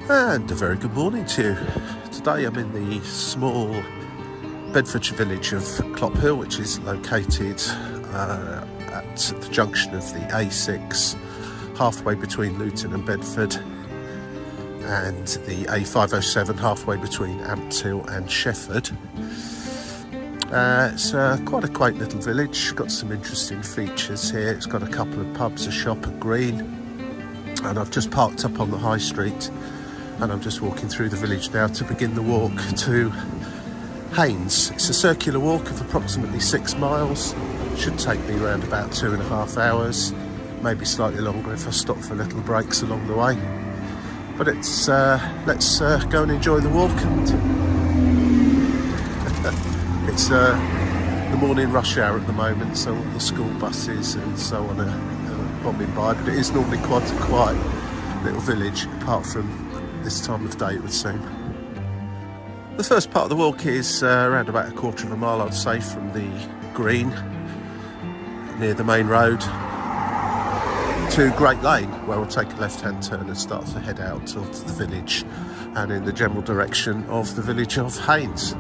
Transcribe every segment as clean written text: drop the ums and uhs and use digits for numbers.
And a very good morning to you. Today I'm in the small Bedfordshire village of Clophill, which is located at the junction of the A6, halfway between Luton and Bedford, and the A507, halfway between Ampthill and Shefford. It's quite a quaint little village, got some interesting features here. It's got a couple of pubs, a shop, a green, and I've just parked up on the high street and I'm just walking through the village now to begin the walk to Haynes. It's a circular walk of approximately 6 miles. Should take me around about 2.5 hours, maybe slightly longer if I stop for little breaks along the way. But it's let's go and enjoy the walk. It's the morning rush hour at the moment, so all the school buses and so on are bobbing by, but it is normally quite a quiet little village, apart from this time of day, it would seem. The first part of the walk is around about 1/4 mile, I'd say, from the green near the main road to Great Lane, where we'll take a left-hand turn and start to head out of the village and in the general direction of the village of Haynes.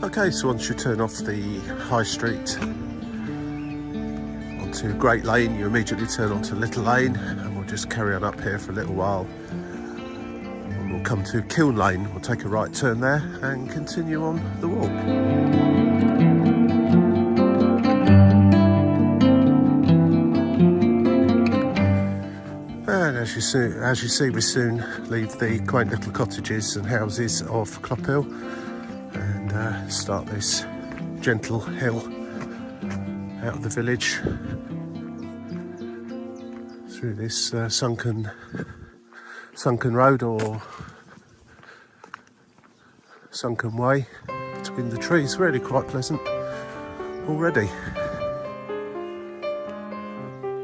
Okay, so once you turn off the high street onto Great Lane, you immediately turn onto Little Lane, and we'll just carry on up here for a little while. And we'll come to Kiln Lane, we'll take a right turn there and continue on the walk. And as you see, we soon leave the quaint little cottages and houses of Clopelle and start this gentle hill out of the village through this sunken road or sunken way between the trees. Really quite pleasant already.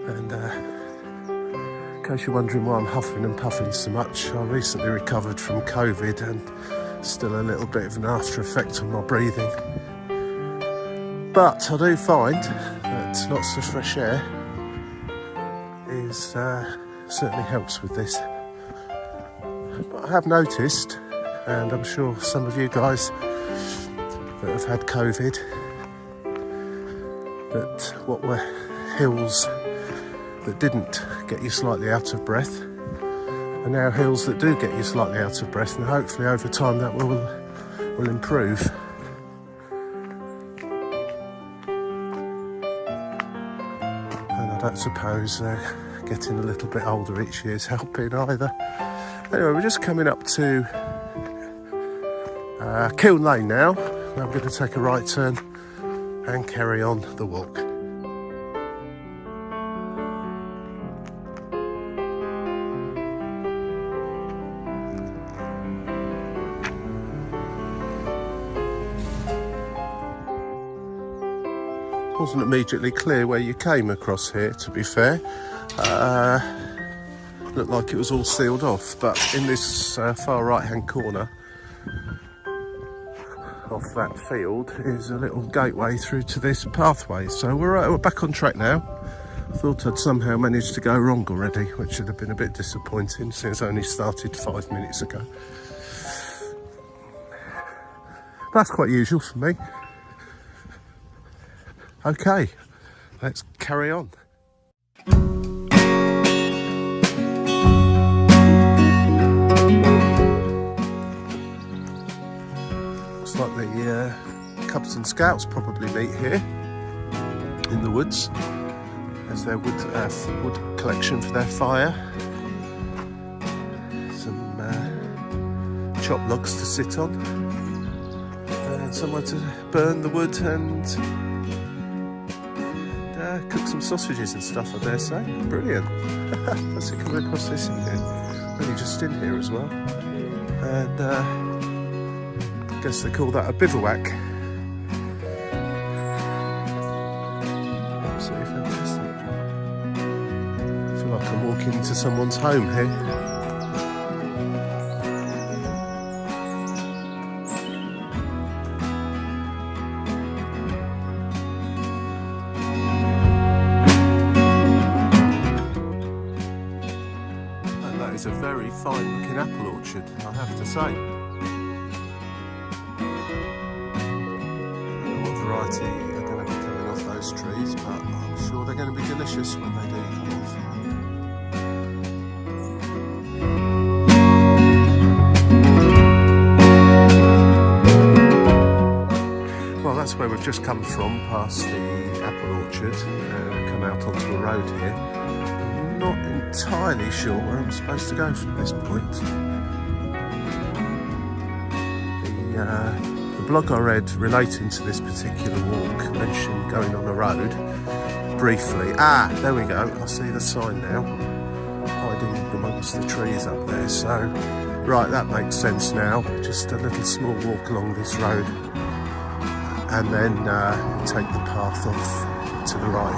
And in case you're wondering why I'm huffing and puffing so much, I recently recovered from COVID and still a little bit of an after effect on my breathing. But I do find that lots of fresh air certainly helps with this. But I have noticed, and I'm sure some of you guys that have had COVID, that what were hills that didn't get you slightly out of breath are now hills that do get you slightly out of breath, and hopefully over time that will improve. And I don't suppose getting a little bit older each year is helping either. Anyway, we're just coming up to Kiln Lane now. I'm going to take a right turn and carry on the walk. Wasn't immediately clear where you came across here, to be fair. Looked like it was all sealed off, but in this far right hand corner of that field is a little gateway through to this pathway. So we're back on track now. I thought I'd somehow managed to go wrong already, which would have been a bit disappointing since I only started 5 minutes ago. But that's quite usual for me. Okay, let's carry on. Looks like the Cubs and Scouts probably meet here in the woods as their wood collection for their fire. Some chopped logs to sit on, and somewhere to burn the wood and cook some sausages and stuff, I dare say. Brilliant. What's it coming across this in here? Really just in here as well. And I guess they call that a bivouac. into someone's home here. And that is a very fine looking apple orchard, I have to say. Variety are going to be coming off those trees, but I'm sure they're going to be delicious when they do come off. Well, that's where we've just come from, past the apple orchard, come out onto a road here. I'm not entirely sure where I'm supposed to go from this point. The blog I read relating to this particular walk mentioned going on a road briefly. Ah, there we go. I see the sign now, hiding amongst the trees up there. So, right, that makes sense now. Just a little small walk along this road, and then take the path off to the right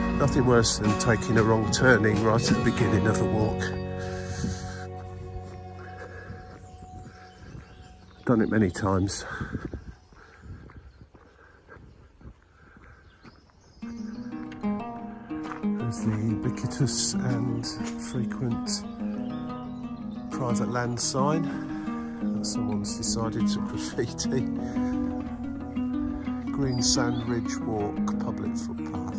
here. Nothing worse than taking a wrong turning right at the beginning of a walk. Done it many times. There's the ubiquitous and frequent private land sign that someone's decided to graffiti. Green Sand Ridge Walk, public footpath.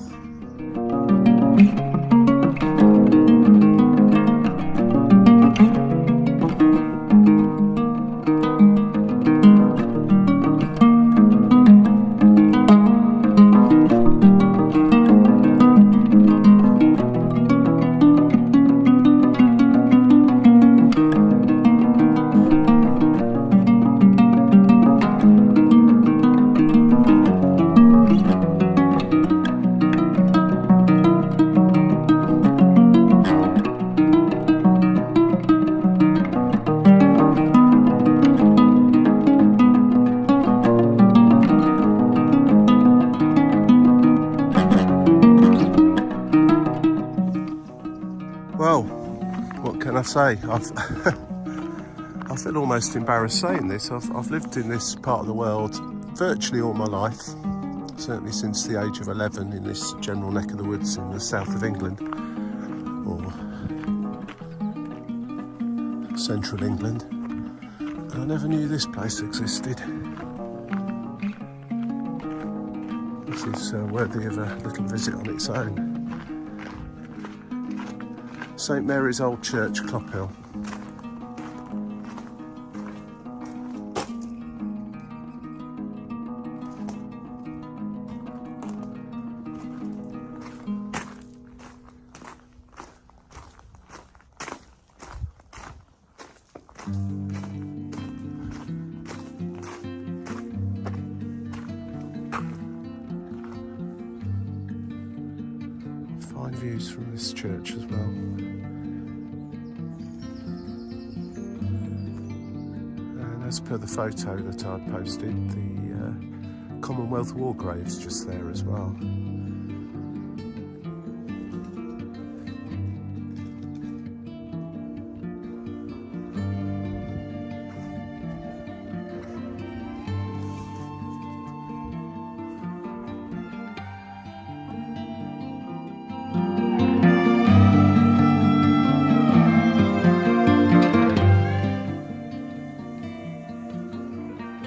Well, what can I say? I feel almost embarrassed saying this. I've lived in this part of the world virtually all my life, certainly since the age of 11, in this general neck of the woods in the south of England, or central England, and I never knew this place existed. This is worthy of a little visit on its own. St Mary's Old Church, Clopille. Fine views from this church as well. As per the photo that I posted, the Commonwealth War grave's just there as well.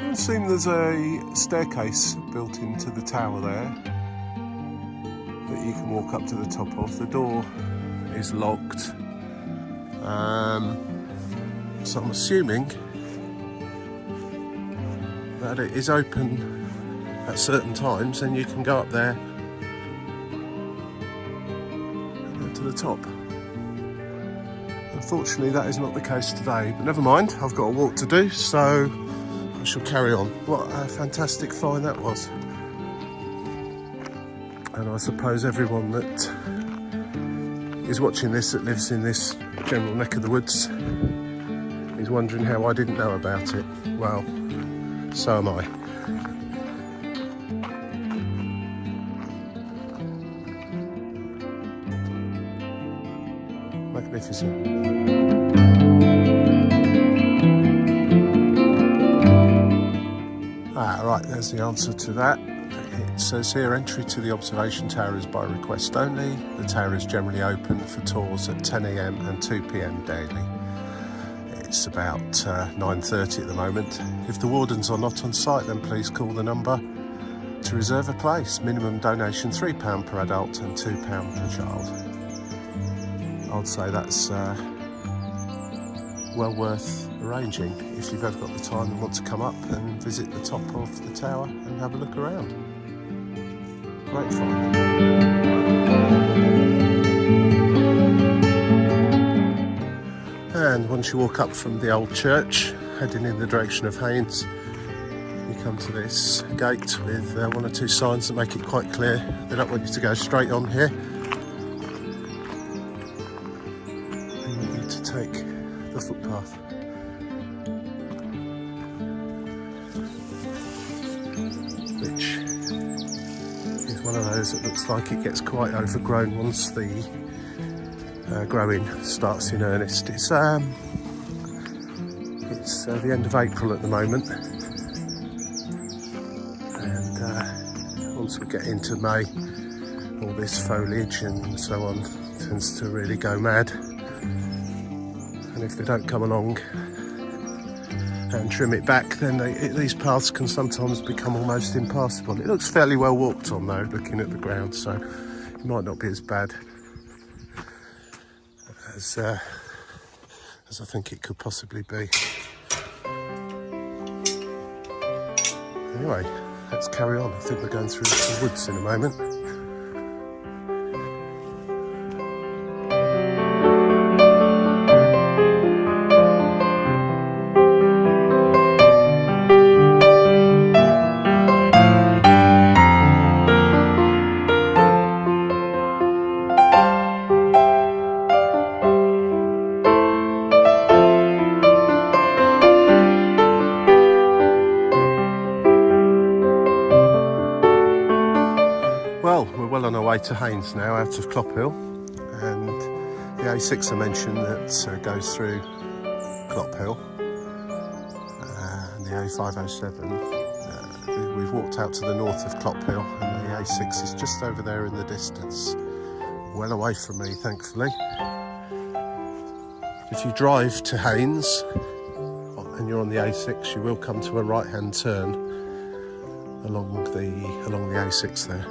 It seems there's a staircase built into the tower there that you can walk up to the top of. The door is locked, so I'm assuming that it is open at certain times and you can go up there and go to the top. Unfortunately that is not the case today, but never mind, I've got a walk to do, so I shall carry on. What a fantastic find that was. And I suppose everyone that is watching this that lives in this general neck of the woods is wondering how I didn't know about it. Well, so am I. visit. Right, there's the answer to that. It says here, entry to the observation tower is by request only. The tower is generally open for tours at 10 AM and 2 PM daily. It's about 9:30 at the moment. If the wardens are not on site, then please call the number to reserve a place. Minimum donation £3 per adult and £2 per child. I'd say that's well worth arranging if you've ever got the time and want to come up and visit the top of the tower and have a look around. Great fun. And once you walk up from the old church, heading in the direction of Haynes, you come to this gate with one or two signs that make it quite clear they don't want you to go straight on here. They want you to take the footpath. Which is one of those that looks like it gets quite overgrown once the growing starts in earnest. It's the end of April at the moment, and once we get into May, all this foliage and so on tends to really go mad, and if they don't come along and trim it back, then these paths can sometimes become almost impassable. It looks fairly well walked on though, looking at the ground, so it might not be as bad as I think it could possibly be. Anyway, let's carry on. I think we're going through some woods in a moment. Well, we're well on our way to Haynes now, out of Clophill, and the A6 I mentioned that goes through Clophill, and the A507. We've walked out to the north of Clophill, and the A6 is just over there in the distance, well away from me, thankfully. If you drive to Haynes and you're on the A6, you will come to a right-hand turn along the A6 there.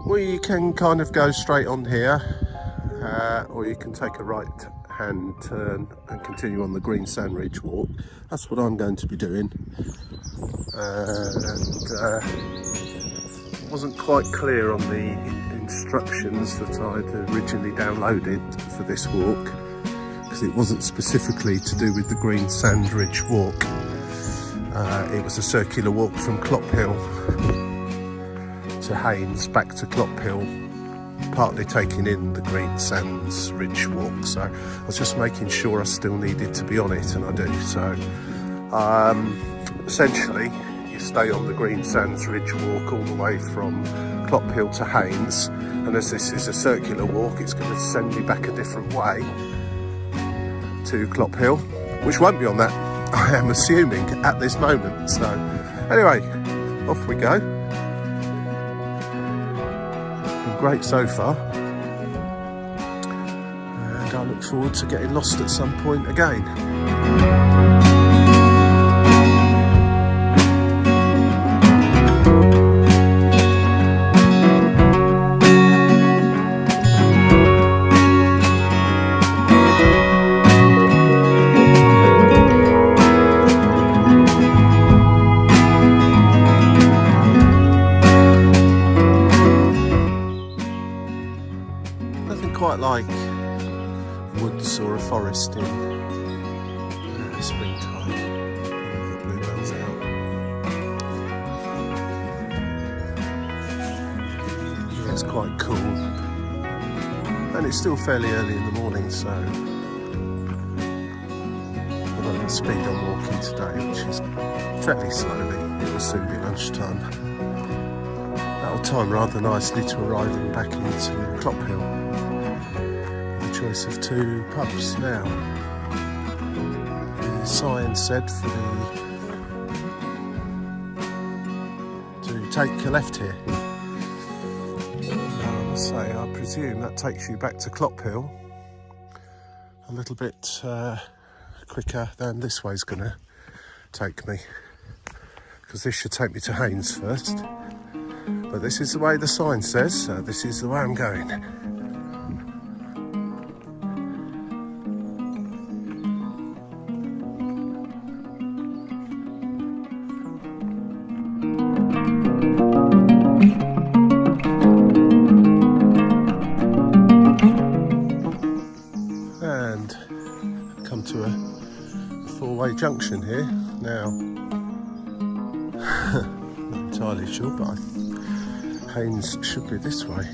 Well, you can kind of go straight on here, or you can take a right-hand turn and continue on the Green Sand Ridge walk. That's what I'm going to be doing. It wasn't quite clear on the instructions that I'd originally downloaded for this walk, because it wasn't specifically to do with the Green Sand Ridge walk. It was a circular walk from Clophill to Haynes, back to Clophill, partly taking in the Green Sands Ridge walk. So I was just making sure I still needed to be on it, and I do. So essentially you stay on the Green Sands Ridge walk all the way from Clophill to Haynes, and as this is a circular walk, it's going to send me back a different way to Clophill, which won't be on that, I am assuming, at this moment. So anyway, off we go. Great so far, and I look forward to getting lost at some point again. woods or a forest in springtime. The bluebells out. Yeah, it's quite cool, and it's still fairly early in the morning, so I'm not going to speed on walking today, which is fairly slowly. It will soon be lunchtime. That'll time rather nicely to arriving back into Clophill. The choice of 2 pubs now. The sign said to take a left here. I presume that takes you back to Clophill a little bit quicker than this way's going to take me, because this should take me to Haynes first. But this is the way the sign says, so this is the way I'm going. And come to a 4-way junction here. Now, not entirely sure, but Haynes should be this way.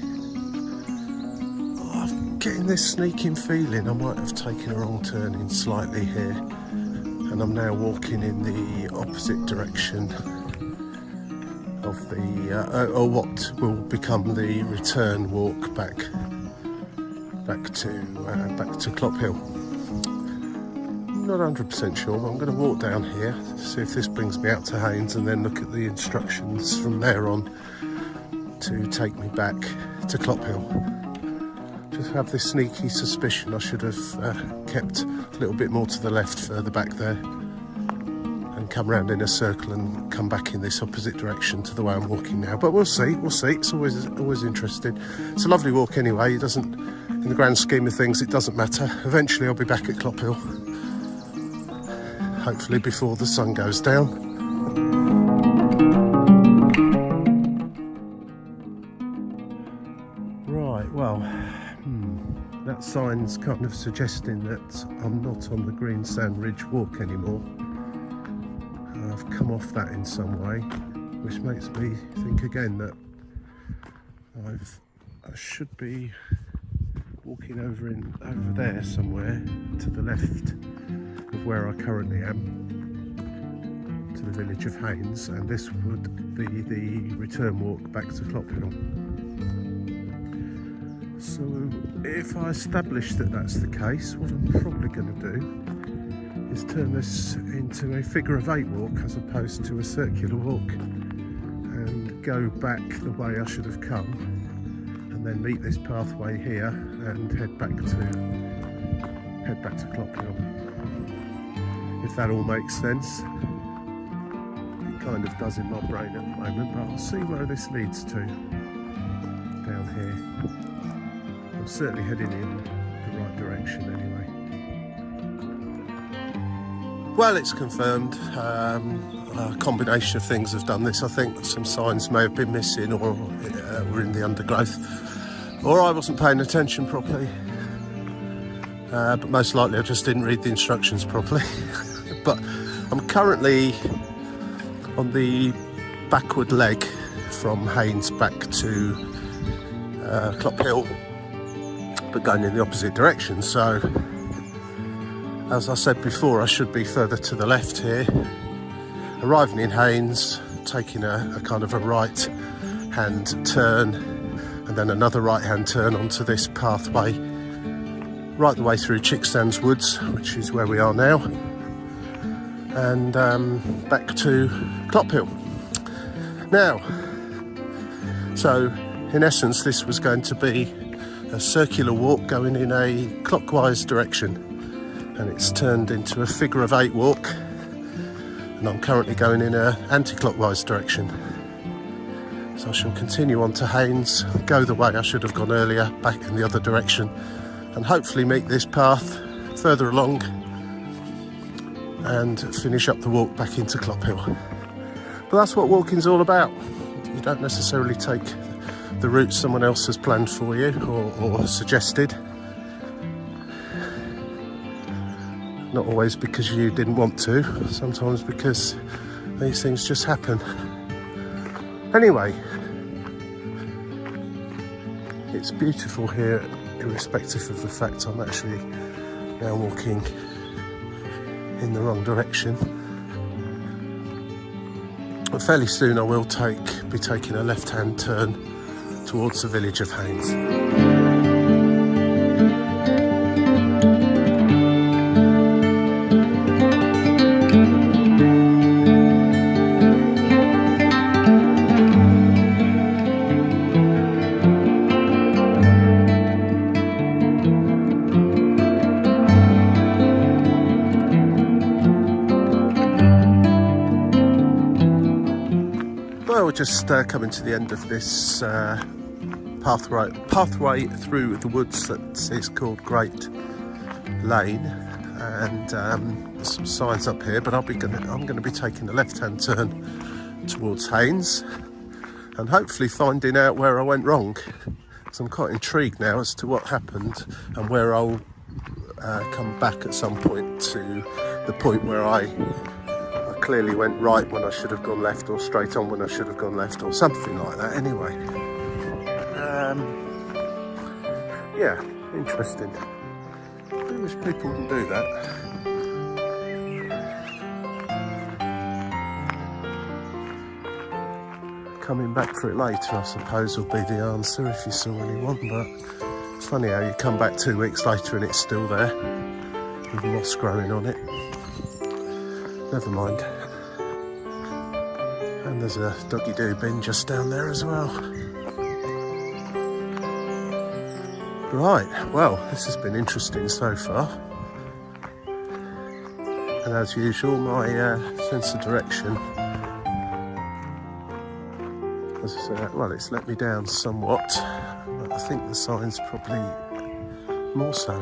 Oh, I'm getting this sneaking feeling I might have taken a wrong turn in slightly here, and I'm now walking in the opposite direction of the or what will become the return walk back to Clophill. Not 100% sure, but I'm going to walk down here, see if this brings me out to Haynes, and then look at the instructions from there on to take me back to Clophill. Just have this sneaky suspicion I should have kept a little bit more to the left further back there and come round in a circle and come back in this opposite direction to the way I'm walking now. But we'll see. It's always interesting. It's a lovely walk anyway. It doesn't, in the grand scheme of things, it doesn't matter. Eventually I'll be back at Clophill, hopefully before the sun goes down. Right, well, that sign's kind of suggesting that I'm not on the Green Sand Ridge walk anymore. I've come off that in some way, which makes me think again that I should be walking over there somewhere to the left of where I currently am, to the village of Haynes, and this would be the return walk back to Clophill. So if I establish that that's the case, what I'm probably going to do is turn this into a figure of 8 walk as opposed to a circular walk, and go back the way I should have come, and then meet this pathway here and head back to Clophill. If that all makes sense. It kind of does in my brain at the moment, but I'll see where this leads to down here. I'm certainly heading in the right direction anyway. Well, it's confirmed. A combination of things have done this. I think some signs may have been missing, or were in the undergrowth, or I wasn't paying attention properly. But most likely I just didn't read the instructions properly. But I'm currently on the backward leg from Haynes back to Clophill, but going in the opposite direction. So, as I said before, I should be further to the left here, arriving in Haynes, taking a kind of a right hand turn, and then another right hand turn onto this pathway right the way through Chicksands Woods, which is where we are now, and back to Clophill. Now, so in essence this was going to be a circular walk going in a clockwise direction, and it's turned into a figure of 8 walk, and I'm currently going in a anti-clockwise direction. So I shall continue on to Haynes, go the way I should have gone earlier, back in the other direction, and hopefully meet this path further along and finish up the walk back into Clophill. But that's what walking's all about. You don't necessarily take the route someone else has planned for you or suggested. Not always because you didn't want to, sometimes because these things just happen. Anyway, it's beautiful here, irrespective of the fact I'm actually now walking in the wrong direction. But fairly soon I will be taking a left-hand turn towards the village of Haynes. Well, we're just coming to the end of this pathway through the woods that is called Great Lane, and there's some signs up here, but I'm going to be taking a left-hand turn towards Haynes and hopefully finding out where I went wrong, because I'm quite intrigued now as to what happened and where I'll come back at some point to the point where I clearly went right when I should have gone left, or straight on when I should have gone left, or something like that. Anyway, yeah, interesting. I wish people would do that. Coming back for it later, I suppose, will be the answer if you saw anyone, but it's funny how you come back 2 weeks later and it's still there, with moss growing on it. Never mind. And there's a doggy-doo bin just down there as well. Right, well, this has been interesting so far. And as usual, my sense of direction well, it's let me down somewhat, but I think the sign's probably more so.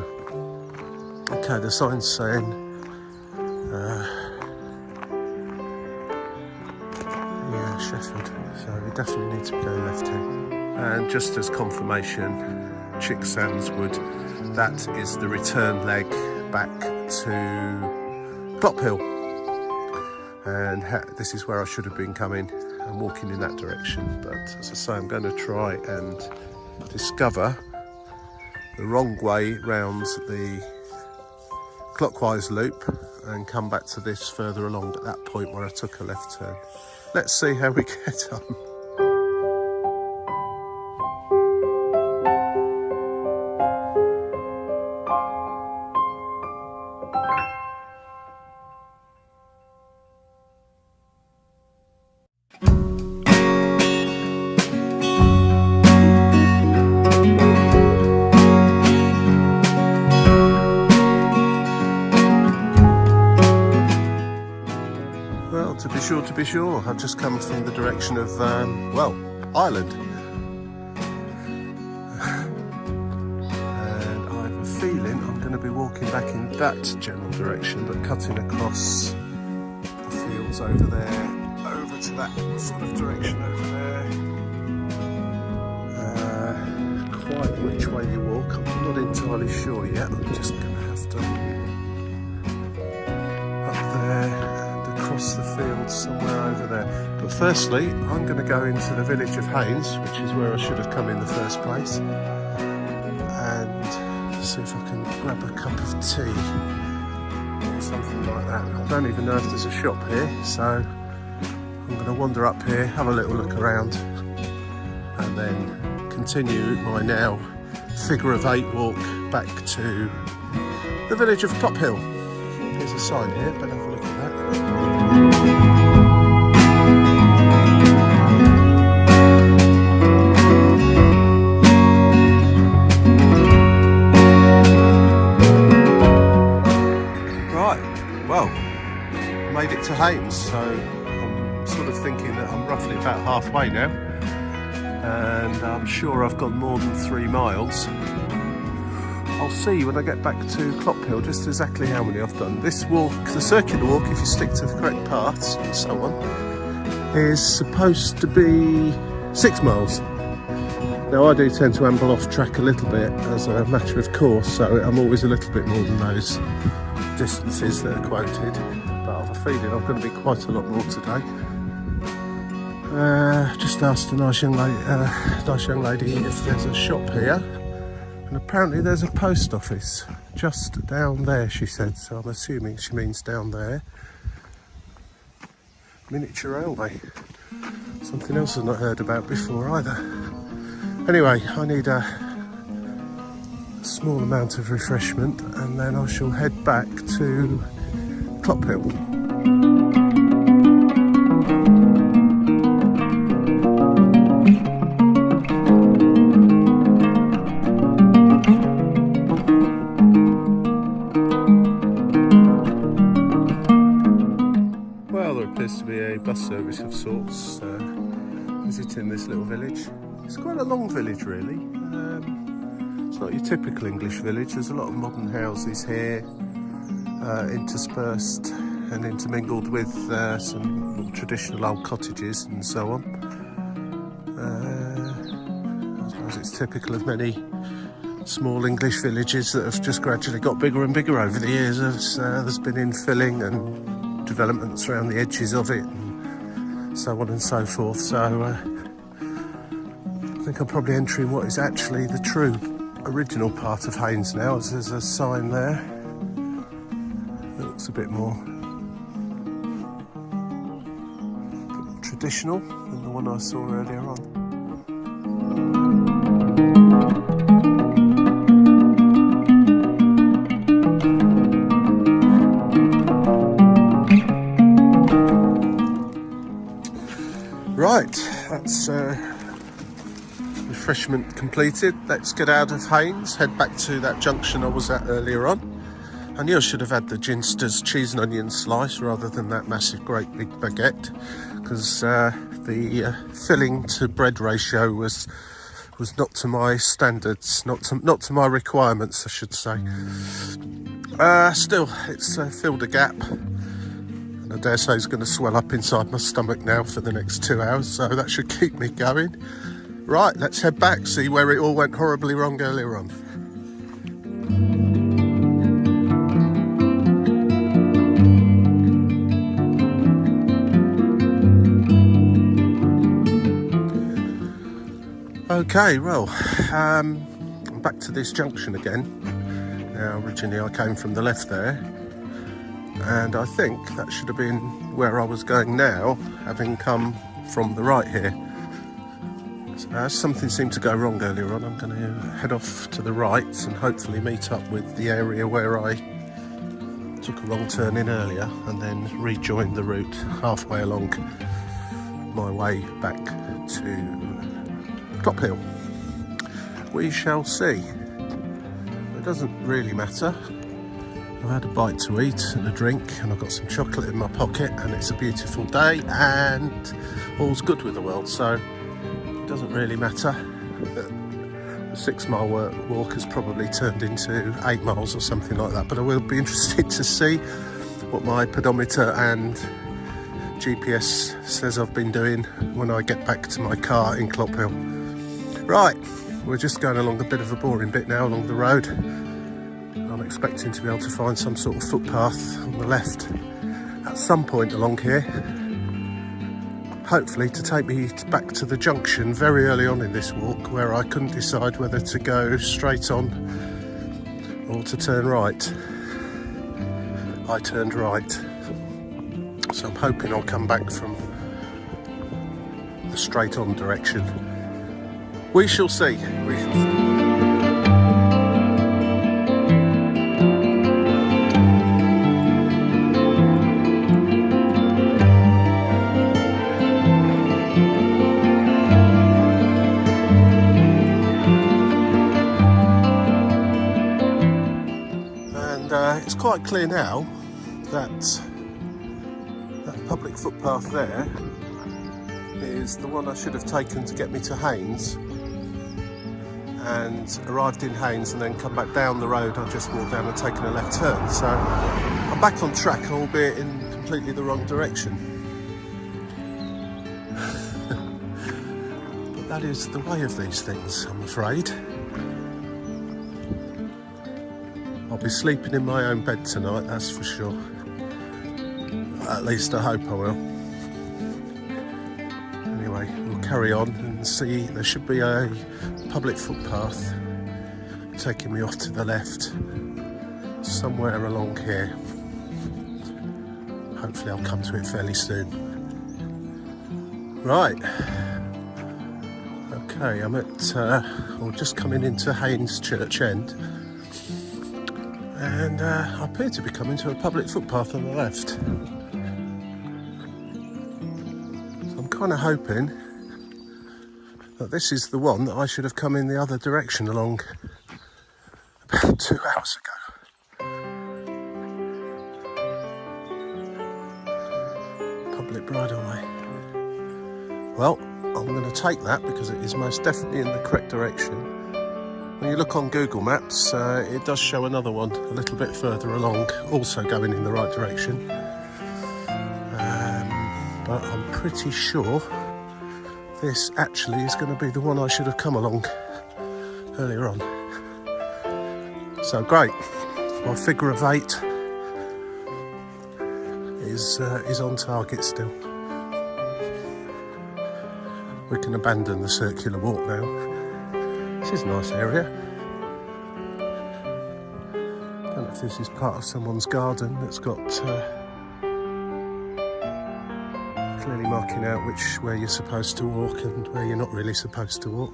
Okay, the sign's saying yeah, Shefford, so we definitely need to be going left here. And just as confirmation, Chick Sandswood, that is the return leg back to Clophill, and this is where I should have been coming and walking in that direction. But as I say, I'm going to try and discover the wrong way round the clockwise loop and come back to this further along at that point where I took a left turn. Let's see how we get on. To be sure, I've just come from the direction of, well, Ireland. And I have a feeling I'm going to be walking back in that general direction, but cutting across the fields over there, over to that sort of direction over there. Quite which way you walk, I'm not entirely sure yet. I'm just going to have to up there, across the field somewhere over there. But firstly, I'm going to go into the village of Haynes, which is where I should have come in the first place, and see if I can grab a cup of tea or something like that. I don't even know if there's a shop here, so I'm going to wander up here, have a little look around, and then continue my now figure of 8 walk back to the village of Clophill. There's a sign here, but have a look at that. Right, well, made it to Haynes, so I'm sort of thinking that I'm roughly about halfway now, and I'm sure I've gone more than 3 miles. I'll see when I get back to Clophill just exactly how many I've done. This walk, the circular walk, if you stick to the correct paths and so on, is supposed to be 6 miles. Now I do tend to amble off track a little bit as a matter of course, so I'm always a little bit more than those distances that are quoted, but I have a feeling I'm going to be quite a lot more today. Just asked a nice young lady if there's a shop here, and apparently there's a post office just down there, she said, so I'm assuming she means down there. Miniature railway, something else I've not heard about before either. Anyway, I need a small amount of refreshment and then I shall head back to Clophill. Well, there appears to be a bus service of sorts visiting this little village. It's quite a long village really. It's not your typical English village. There's a lot of modern houses here, interspersed and intermingled with some more traditional old cottages and so on. I suppose it's typical of many small English villages that have just gradually got bigger and bigger over the years as there's been infilling and developments around the edges of it and so on and so forth. So I think I'm probably entering what is actually the true original part of Haynes now, as there's a sign there that looks a bit more traditional than the one I saw earlier on. Right, that's refreshment completed. Let's get out of Haynes, head back to that junction I was at earlier on. I knew I should have had the Ginster's cheese and onion slice rather than that massive great big baguette, because the filling to bread ratio was not to my standards, not to my requirements, I should say. Still, it's filled a gap, and I dare say it's going to swell up inside my stomach now for the next 2 hours, so that should keep me going. Right, let's head back, see where it all went horribly wrong earlier on. Okay, well, I'm back to this junction again. Now, originally I came from the left there, and I think that should have been where I was going now, having come from the right here. So, something seemed to go wrong earlier on. I'm going to head off to the right and hopefully meet up with the area where I took a wrong turn in earlier, and then rejoin the route halfway along my way back to Clophill. We shall see. It doesn't really matter. I've had a bite to eat and a drink, and I've got some chocolate in my pocket, and it's a beautiful day and all's good with the world, so it doesn't really matter. The 6 mile walk has probably turned into 8 miles or something like that, but I will be interested to see what my pedometer and GPS says I've been doing when I get back to my car in Clophill. Right, we're just going along a bit of a boring bit now along the road. I'm expecting to be able to find some sort of footpath on the left at some point along here, hopefully to take me back to the junction very early on in this walk, where I couldn't decide whether to go straight on or to turn right. I turned right, so I'm hoping I'll come back from the straight on direction. We shall see. We shall see. It's quite clear now that that public footpath there is the one I should have taken to get me to Haynes, and arrived in Haynes and then come back down the road I just walked down and taken a left turn. So I'm back on track, albeit in completely the wrong direction. But that is the way of these things, I'm afraid. I'll be sleeping in my own bed tonight, that's for sure. At least I hope I will. Anyway, we'll carry on and see. There should be a public footpath taking me off to the left, somewhere along here. Hopefully I'll come to it fairly soon. Right. Okay, I'm at, or just coming into Haynes Church End. And I appear to be coming to a public footpath on the left. So I'm kind of hoping that this is the one that I should have come in the other direction along about 2 hours ago. Public bridleway. Well, I'm going to take that because it is most definitely in the correct direction. When you look on Google Maps, it does show another one a little bit further along, also going in the right direction. But I'm pretty sure this actually is going to be the one I should have come along earlier on. So great, my figure of 8 is on target still. We can abandon the circular walk now. This is a nice area. Don't know if this is part of someone's garden that's got clearly marking out where you're supposed to walk and where you're not really supposed to walk.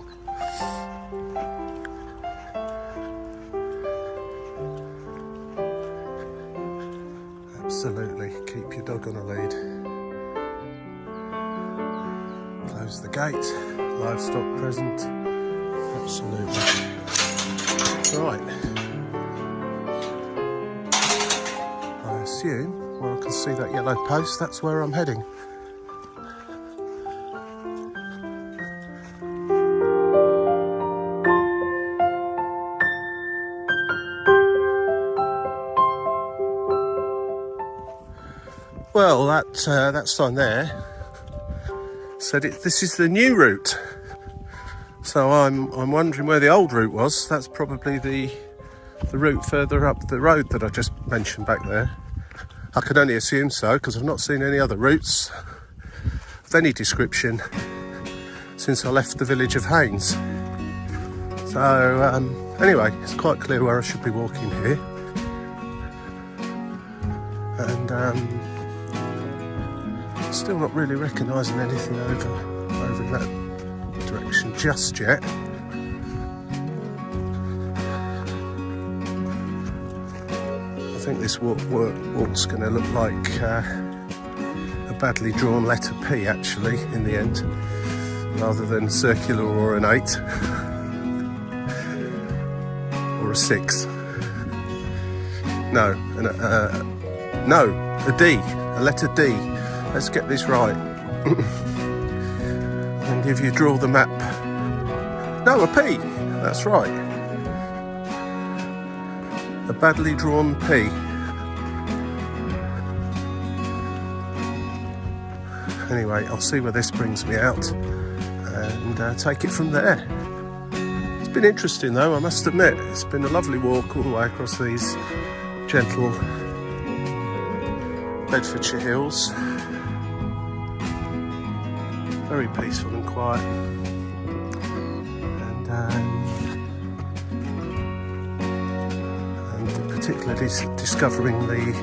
Absolutely, keep your dog on a lead. Close the gate, livestock present. Absolutely. Right. I assume where I can see that yellow post, that's where I'm heading. Well, that sign there said this is the new route. So I'm wondering where the old route was. That's probably the route further up the road that I just mentioned back there. I can only assume so because I've not seen any other routes of any description since I left the village of Haynes. So anyway, it's quite clear where I should be walking here. And still not really recognising anything over in that direction just yet. I think this walk's going to look like a badly drawn letter P actually in the end, rather than circular or an 8 or a 6. No, a D, a letter D. Let's get this right. And if you draw the map, no, a P, that's right. A badly drawn P. Anyway, I'll see where this brings me out and take it from there. It's been interesting though, I must admit. It's been a lovely walk all the way across these gentle Bedfordshire hills. Very peaceful and quiet, and particularly discovering the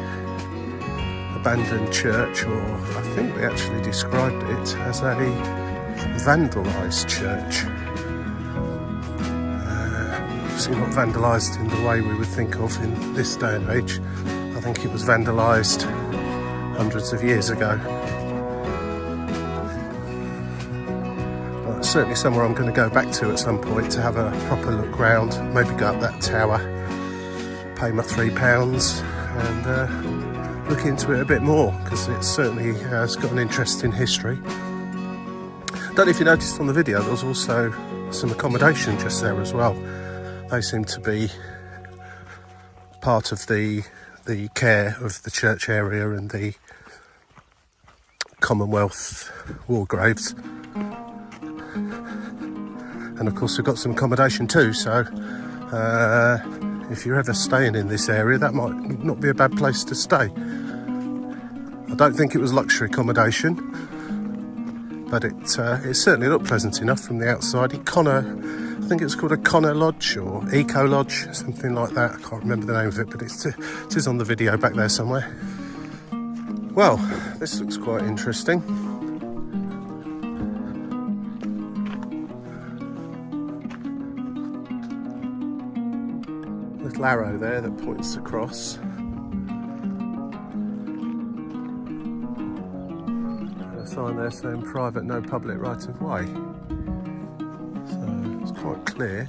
abandoned church, or I think they actually described it as a vandalised church. Obviously not vandalised in the way we would think of in this day and age. I think it was vandalised hundreds of years ago. Certainly somewhere I'm going to go back to at some point to have a proper look round, maybe go up that tower, pay my £3 and look into it a bit more, because it certainly has got an interesting history. Don't know if you noticed on the video, there was also some accommodation just there as well. They seem to be part of the care of the church area and the Commonwealth war graves. And of course we've got some accommodation too, so if you're ever staying in this area, that might not be a bad place to stay. I don't think it was luxury accommodation, but it certainly looked pleasant enough from the outside. I think it's called a Connor Lodge or Eco Lodge, something like that. I can't remember the name of it, but it is on the video back there somewhere. Well, this looks quite interesting. Little arrow there that points across. A sign there saying private, no public right of way. So it's quite clear.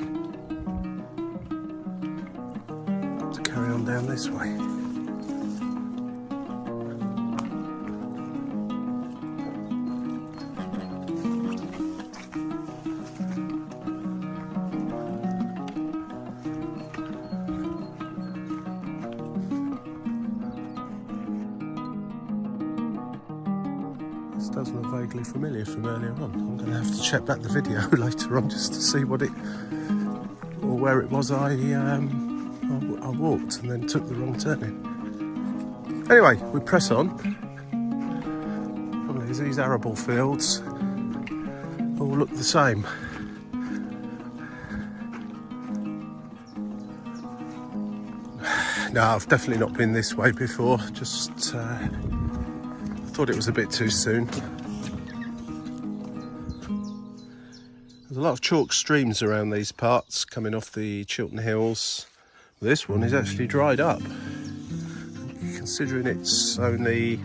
Got to carry on down this way. This does look vaguely familiar from earlier on. I'm going to have to check back the video later on just to see what it, or where it was I walked and then took the wrong turning. Anyway, we press on. Probably these arable fields all look the same. No, I've definitely not been this way before, just thought it was a bit too soon. There's a lot of chalk streams around these parts coming off the Chiltern Hills. This one is actually dried up. Considering it's only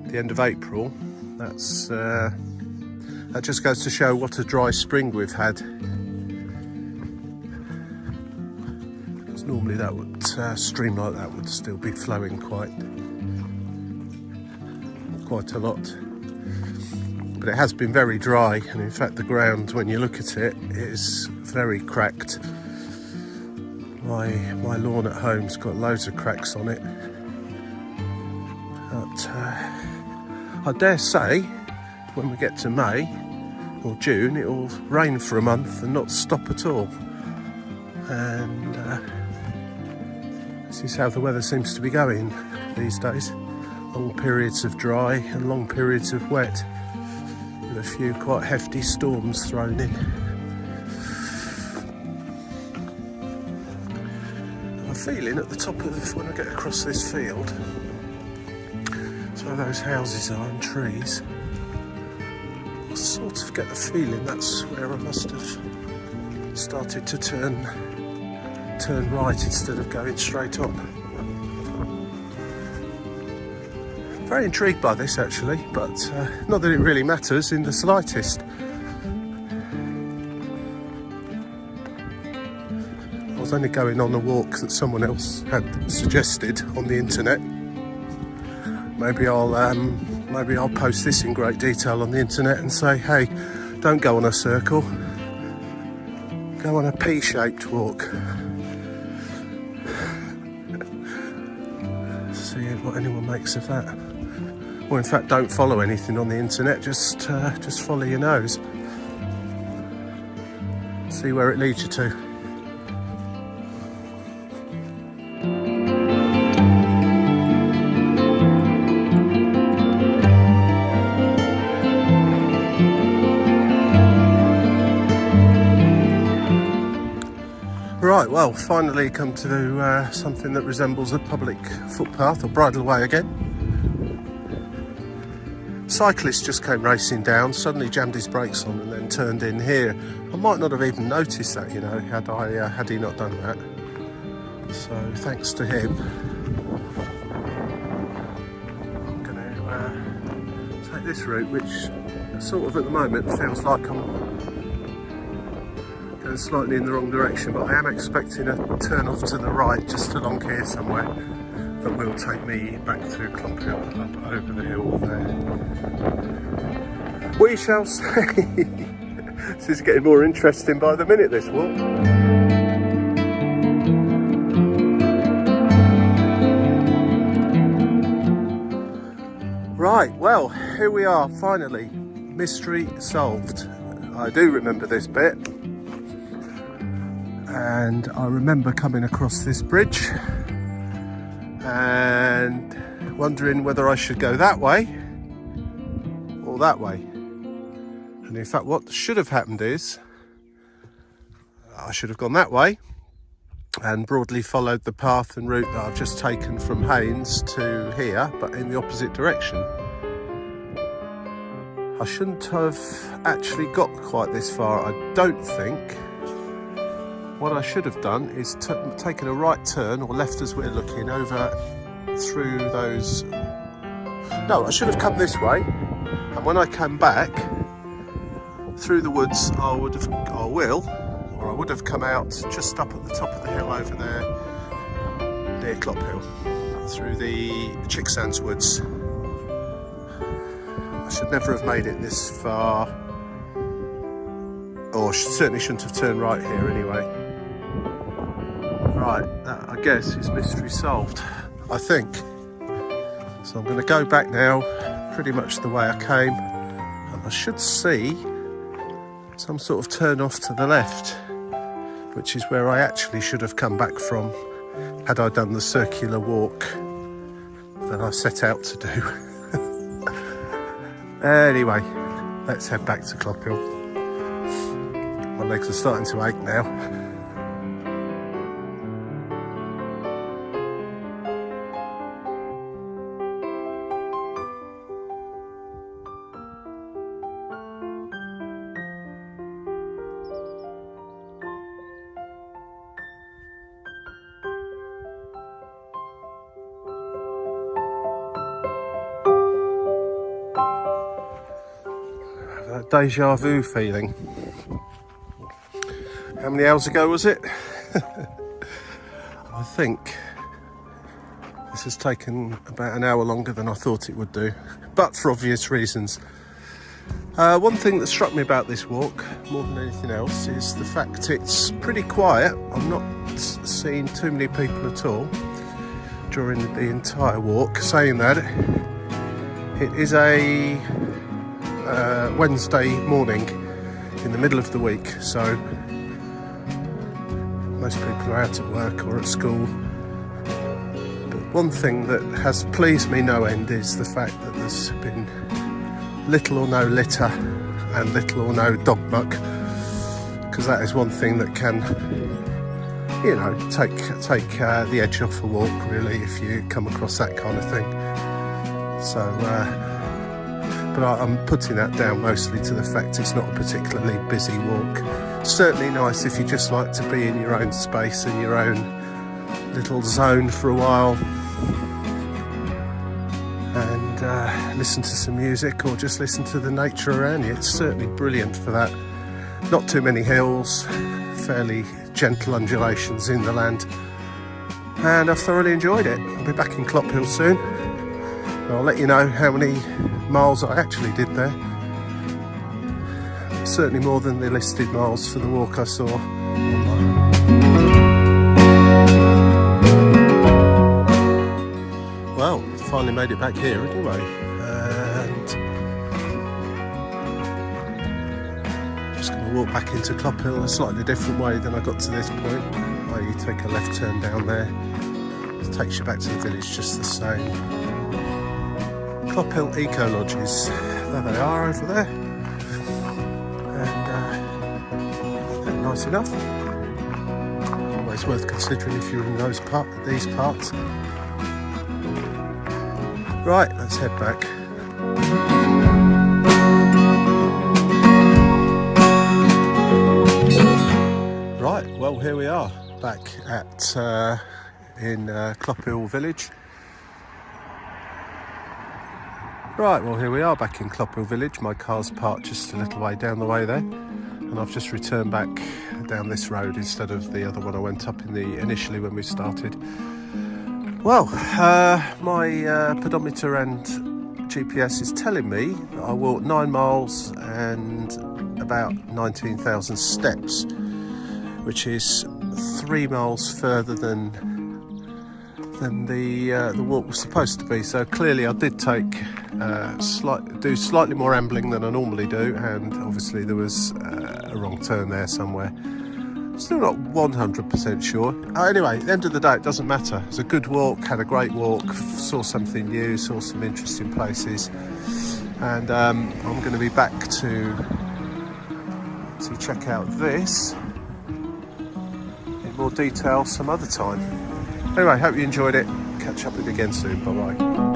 the end of April, that just goes to show what a dry spring we've had. Because normally that would stream like that would still be flowing quite a lot, but it has been very dry, and in fact the ground, when you look at it, is very cracked. My lawn at home's got loads of cracks on it, but I dare say when we get to May or June it will rain for a month and not stop at all, and this is how the weather seems to be going these days. Long periods of dry and long periods of wet, with a few quite hefty storms thrown in. I'm feeling at the top of, when I get across this field, it's where those houses are and trees, I sort of get the feeling that's where I must have started to turn right instead of going straight on. Very intrigued by this actually, but not that it really matters in the slightest. I was only going on a walk that someone else had suggested on the internet. Maybe I'll post this in great detail on the internet and say, hey, don't go on a circle, go on a P-shaped walk. See what anyone makes of that. Or in fact, don't follow anything on the internet, just follow your nose. See where it leads you to. Right, well, finally come to something that resembles a public footpath or bridleway again. Cyclist just came racing down, suddenly jammed his brakes on and then turned in here. I might not have even noticed that, you know, had he not done that. So thanks to him. I'm going to take this route, which sort of at the moment feels like I'm going slightly in the wrong direction, but I am expecting a turn off to the right just along here somewhere that will take me back to Clophill, up over the hill there. We shall see. This is getting more interesting by the minute, this walk. Right, well, here we are, finally. Mystery solved. I do remember this bit. And I remember coming across this bridge and wondering whether I should go that way or that way. And in fact, what should have happened is I should have gone that way and broadly followed the path and route that I've just taken from Haynes to here, but in the opposite direction. I shouldn't have actually got quite this far, I don't think. What I should have done is taken a right turn, or left as we're looking, over through those... No, I should have come this way, and when I came back through the woods, I would have come out just up at the top of the hill over there near Clophill, through the Chicksands woods. I should never have made it this far, or certainly shouldn't have turned right here anyway. Right, that, I guess, is mystery solved, I think. So I'm going to go back now pretty much the way I came, and I should see some sort of turn off to the left, which is where I actually should have come back from had I done the circular walk that I set out to do. Anyway, let's head back to Clophill. My legs are starting to ache now. That deja vu feeling. How many hours ago was it? I think this has taken about an hour longer than I thought it would do, but for obvious reasons. One thing that struck me about this walk, more than anything else, is the fact it's pretty quiet. I've not seen too many people at all during the entire walk. Saying that, it is a Wednesday morning in the middle of the week, so most people are out at work or at school. But one thing that has pleased me no end is the fact that there's been little or no litter and little or no dog muck, because that is one thing that can, you know, take the edge off a walk, really, if you come across that kind of thing. So but I'm putting that down mostly to the fact it's not a particularly busy walk. Certainly nice if you just like to be in your own space and your own little zone for a while and listen to some music or just listen to the nature around you. It's certainly brilliant for that. Not too many hills, fairly gentle undulations in the land, and I've thoroughly enjoyed it. I'll be back in Clophill soon. I'll let you know how many miles I actually did there. Certainly more than the listed miles for the walk I saw. Well, finally made it back here anyway, and just going to walk back into Clophill a slightly different way than I got to this point, where you take a left turn down there. It takes you back to the village just the same. Clophill Eco Lodges, there they are over there, and nice enough. Always worth considering if you're in these parts. Right, let's head back. Right, well, here we are back at in Clophill village. Right, well, here we are back in Clophill village. My car's parked just a little way down the way there, and I've just returned back down this road instead of the other one I went up in initially when we started. Well, my pedometer and GPS is telling me that I walked 9 miles and about 19,000 steps, which is 3 miles further than the walk was supposed to be. So clearly I did take do slightly more ambling than I normally do, and obviously there was a wrong turn there somewhere. Still not 100% sure. Anyway, at the end of the day, it doesn't matter. It was a good walk, had a great walk, saw something new, saw some interesting places. And I'm going to be back to check out this in more detail some other time. Anyway, hope you enjoyed it. Catch up with you again soon. Bye-bye.